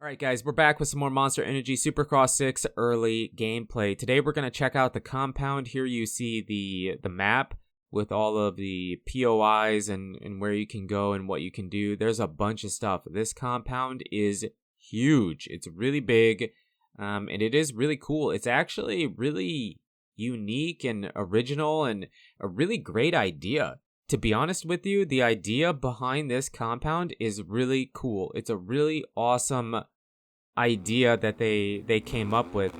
Alright guys, we're back with some more Monster Energy Supercross 6 early gameplay. Today we're going to check out the compound. Here you see the map with all of the POIs and where you can go and what you can do. There's a bunch of stuff. This compound is huge. It's really big and it is really cool. It's actually really unique and original and a really great idea. To be honest with you, the idea behind this compound is really cool. It's a really awesome idea that they came up with.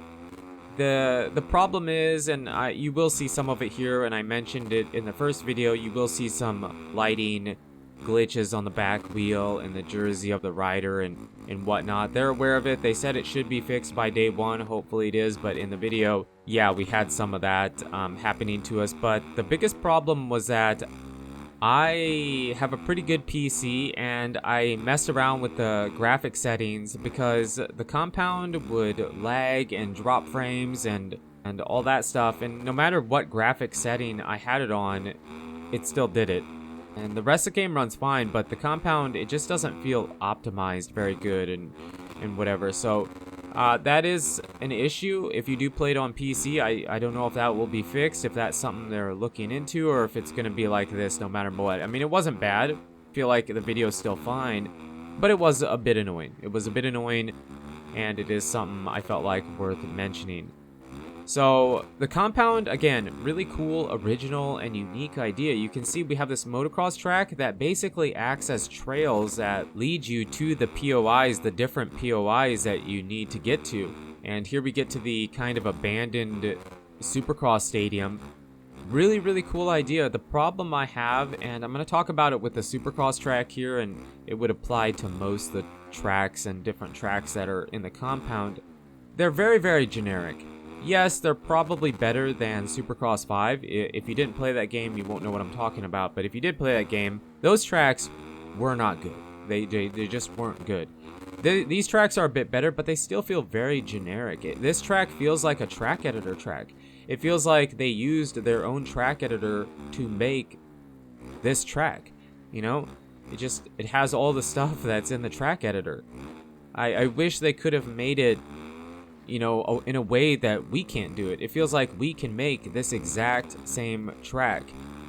The problem is, and you will see some of it here, and I mentioned it in the first video, you will see some lighting glitches on the back wheel and the jersey of the rider and whatnot. They're aware of it. They said it should be fixed by day one. Hopefully it is, but in the video, yeah, we had some of that happening to us. But the biggest problem was that I have a pretty good PC and I messed around with the graphic settings because the compound would lag and drop frames and all that stuff, and no matter what graphic setting I had it on, it still did it. And the rest of the game runs fine, but the compound, it just doesn't feel optimized very good and whatever. So that is an issue if you do play it on PC. I don't know if that will be fixed, if that's something they're looking into, or if it's going to be like this no matter what. I mean, it wasn't bad. I feel like the video is still fine, but it was a bit annoying. It was a bit annoying, and it is something I felt like worth mentioning. So the compound, again, really cool, original, and unique idea. You can see we have this motocross track that basically acts as trails that lead you to the POIs, the different POIs that you need to get to. And here we get to the kind of abandoned Supercross stadium. Really, really cool idea. The problem I have, and I'm going to talk about it with the Supercross track here, and it would apply to most of the tracks and different tracks that are in the compound. They're very, very generic. Yes, they're probably better than Supercross 5. If you didn't play that game, you won't know what I'm talking about. But if you did play that game, those tracks were not good. They just weren't good. These tracks are a bit better, but they still feel very generic. This track feels like a track editor track. It feels like they used their own track editor to make this track. You know, it has all the stuff that's in the track editor. I wish they could have made it, you know, in a way that we can't do it. It feels like we can make this exact same track.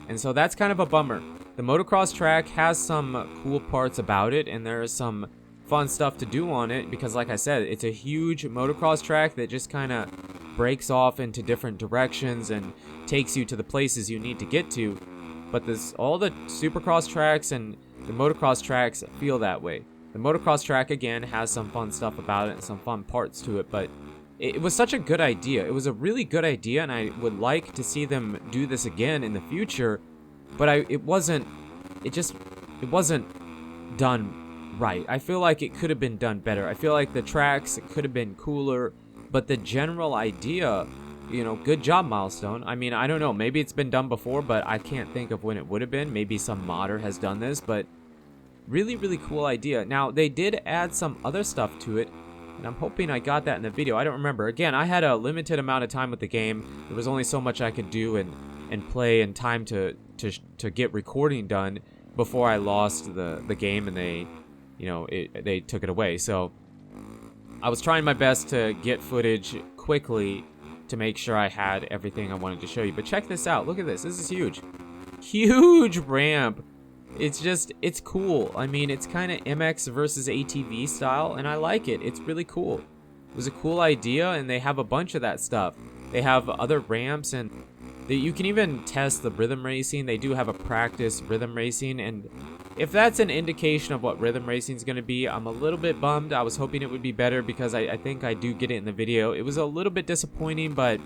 And so that's kind of a bummer. The motocross track has some cool parts about it, and there is some fun stuff to do on it because, like I said, it's a huge motocross track that just kind of breaks off into different directions and takes you to the places you need to get to. But all the Supercross tracks and the motocross tracks feel that way. The motocross track, again, has some fun stuff about it and some fun parts to it, but it was such a good idea. It was a really good idea, and I would like to see them do this again in the future, but it wasn't done right. I feel like it could have been done better. I feel like the tracks could have been cooler, but the general idea, you know, good job, Milestone. I mean, I don't know, maybe it's been done before, but I can't think of when it would have been. Maybe some modder has done this, but really, really cool idea. Now, they did add some other stuff to it, and I'm hoping I got that in the video. I don't remember. Again, I had a limited amount of time with the game. There was only so much I could do and play and time to get recording done before I lost the game and they took it away. So I was trying my best to get footage quickly to make sure I had everything I wanted to show you. But check this out. Look at this. This is huge. Huge ramp. It's cool. I mean, it's kind of MX versus ATV style, and I like it. It's really cool. It was a cool idea, and they have a bunch of that stuff. They have other ramps, and you can even test the rhythm racing. They do have a practice rhythm racing, and if that's an indication of what rhythm racing is going to be, I'm a little bit bummed. I was hoping it would be better because I think I do get it in the video. It was a little bit disappointing, but,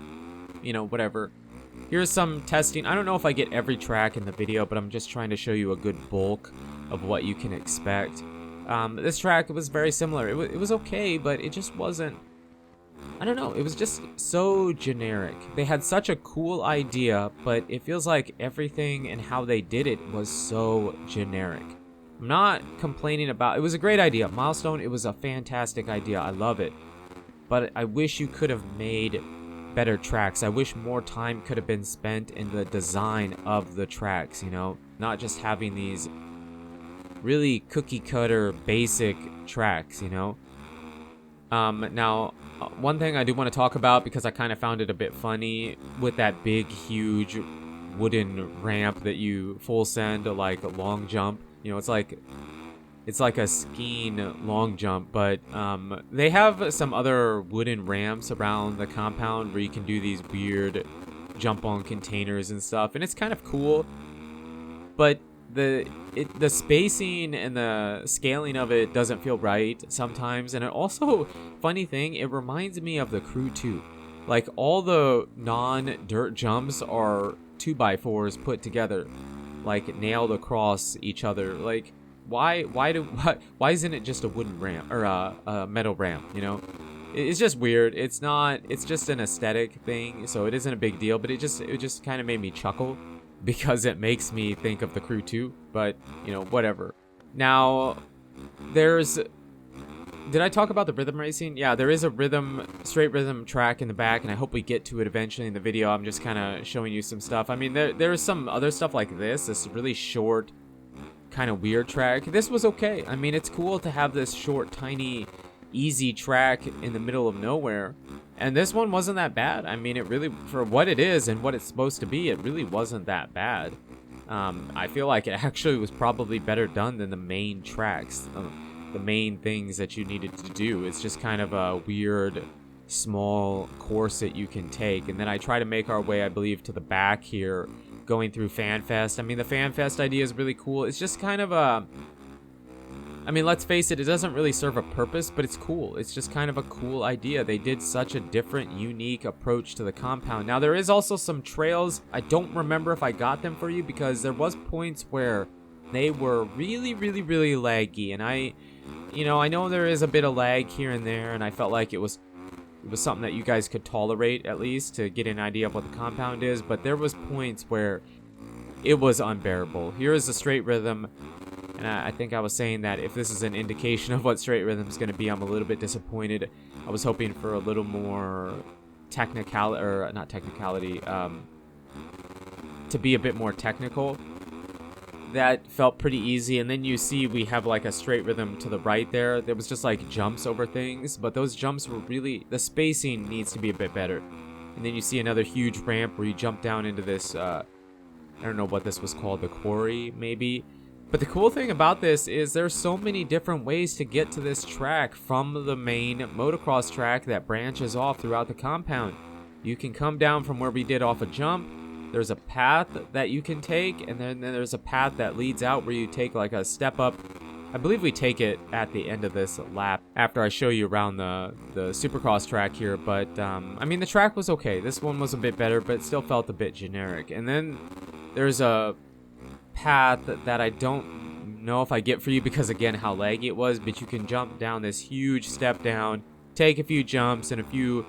you know, whatever. Here's some testing. I don't know if I get every track in the video, but I'm just trying to show you a good bulk of what you can expect. This track was very similar. It was okay, but it just wasn't, I don't know, it was just so generic. They had such a cool idea, but it feels like everything and how they did it was so generic. I'm not complaining about, it was a great idea. Milestone, it was a fantastic idea. I love it. But I wish you could have made better tracks. I wish more time could have been spent in the design of the tracks, you know, not just having these really cookie cutter basic tracks, you know. Now, one thing I do want to talk about, because I kind of found it a bit funny with that big, huge wooden ramp that you full send to like a long jump. You know, it's like a skiing long jump, but they have some other wooden ramps around the compound where you can do these weird jump on containers and stuff, and it's kind of cool. But the spacing and the scaling of it doesn't feel right sometimes, and it also, funny thing, it reminds me of the Crew 2. Like, all the non-dirt jumps are 2x4s put together, like nailed across each other. Like, why isn't it just a wooden ramp or a metal ramp? You know, it's just weird. It's just an aesthetic thing, so it isn't a big deal. But it just kind of made me chuckle, because it makes me think of the Crew 2, but, you know, whatever. Now, did I talk about the rhythm racing? Yeah, there is a straight rhythm track in the back, and I hope we get to it eventually in the video. I'm just kind of showing you some stuff. I mean, there is some other stuff like this really short, kind of weird track. This was okay. I mean, it's cool to have this short, tiny, easy track in the middle of nowhere. And this one wasn't that bad. I mean, it really, for what it is and what it's supposed to be, it really wasn't that bad. I feel like it actually was probably better done than the main tracks, the main things that you needed to do. It's just kind of a weird, small course that you can take. And then I try to make our way, I believe, to the back here, going through FanFest. I mean, the FanFest idea is really cool. It's just kind of a... I mean, let's face it, it doesn't really serve a purpose, but it's cool. It's just kind of a cool idea. They did such a different, unique approach to the compound. Now, there is also some trails. I don't remember if I got them for you, because there was points where they were really, really, really laggy. And I know there is a bit of lag here and there, and I felt like it was something that you guys could tolerate, at least, to get an idea of what the compound is. But there was points where it was unbearable. Here is the straight rhythm. And I think I was saying that if this is an indication of what straight rhythm is going to be, I'm a little bit disappointed. I was hoping for a little more technicality, to be a bit more technical. That felt pretty easy. And then you see we have like a straight rhythm to the right there. There was just like jumps over things, but those jumps were really, the spacing needs to be a bit better. And then you see another huge ramp where you jump down into this, I don't know what this was called, the Quarry, maybe. But the cool thing about this is there's so many different ways to get to this track from the main motocross track that branches off throughout the compound. You can come down from where we did off a jump. There's a path that you can take, and then there's a path that leads out where you take like a step up. I believe we take it at the end of this lap after I show you around the Supercross track here. But, I mean, the track was okay. This one was a bit better, but it still felt a bit generic. And then there's a path that I don't know if I get for you, because again how laggy it was, but you can jump down this huge step down, take a few jumps and a few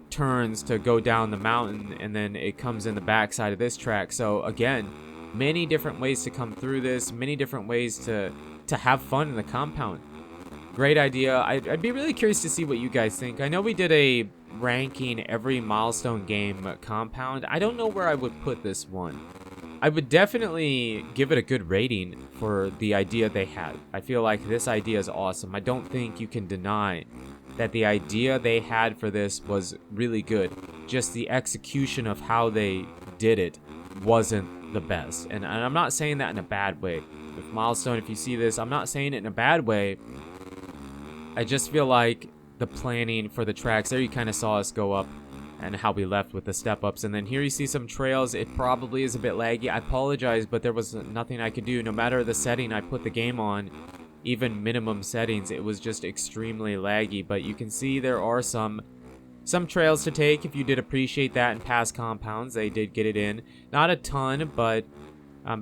turns to go down the mountain, and then it comes in the backside of this track. So again, many different ways to come through this, many different ways to have fun in the compound. Great idea. I'd be really curious to see what you guys think. I know we did a ranking every milestone game compound. I don't know where I would put this one. I would definitely give it a good rating for the idea they had. I feel like this idea is awesome. I don't think you can deny that the idea they had for this was really good. Just the execution of how they did it wasn't the best. And I'm not saying that in a bad way. With Milestone, if you see this, I'm not saying it in a bad way. I just feel like the planning for the tracks, there you kind of saw us go up and how we left with the step-ups. And then here you see some trails. It probably is a bit laggy. I apologize, but there was nothing I could do. No matter the setting I put the game on, even minimum settings, it was just extremely laggy. But you can see there are some trails to take if you did appreciate that in past compounds. They did get it in. Not a ton, but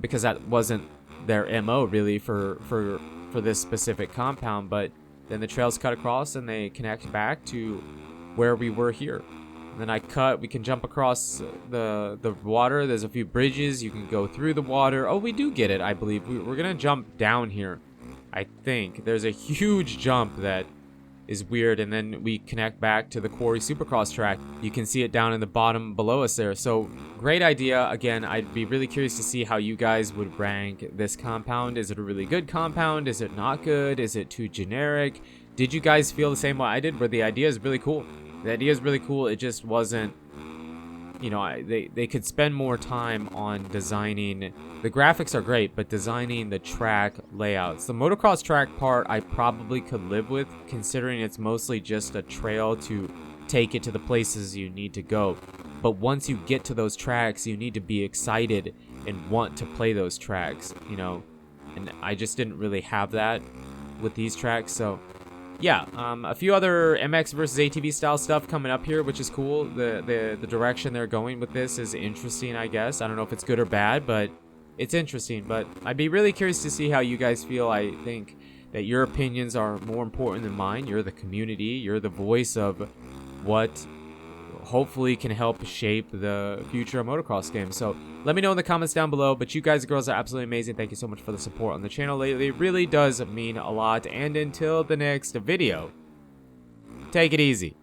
because that wasn't their MO really for this specific compound. But then the trails cut across and they connect back to where we were here. And then we can jump across the water. There's a few bridges. You can go through the water. Oh, we do get it, I believe. We're going to jump down here, I think. There's a huge jump that is weird. And then we connect back to the Quarry Supercross track. You can see it down in the bottom below us there. So, great idea. Again, I'd be really curious to see how you guys would rank this compound. Is it a really good compound? Is it not good? Is it too generic? Did you guys feel the same way I did, where the idea is really cool? The idea is really cool. It just wasn't, you know, they could spend more time on designing. The graphics are great, but designing the track layouts. The motocross track part I probably could live with, considering it's mostly just a trail to take it to the places you need to go. But once you get to those tracks, you need to be excited and want to play those tracks, you know. And I just didn't really have that with these tracks. So yeah, a few other MX versus ATV style stuff coming up here, which is cool. The direction they're going with this is interesting, I guess. I don't know if it's good or bad, but it's interesting. But I'd be really curious to see how you guys feel. I think that your opinions are more important than mine. You're the community. You're the voice of what hopefully can help shape the future of motocross games. So let me know in the comments down below. But you guys and girls are absolutely amazing. Thank you so much for the support on the channel lately. It really does mean a lot. And until the next video, take it easy.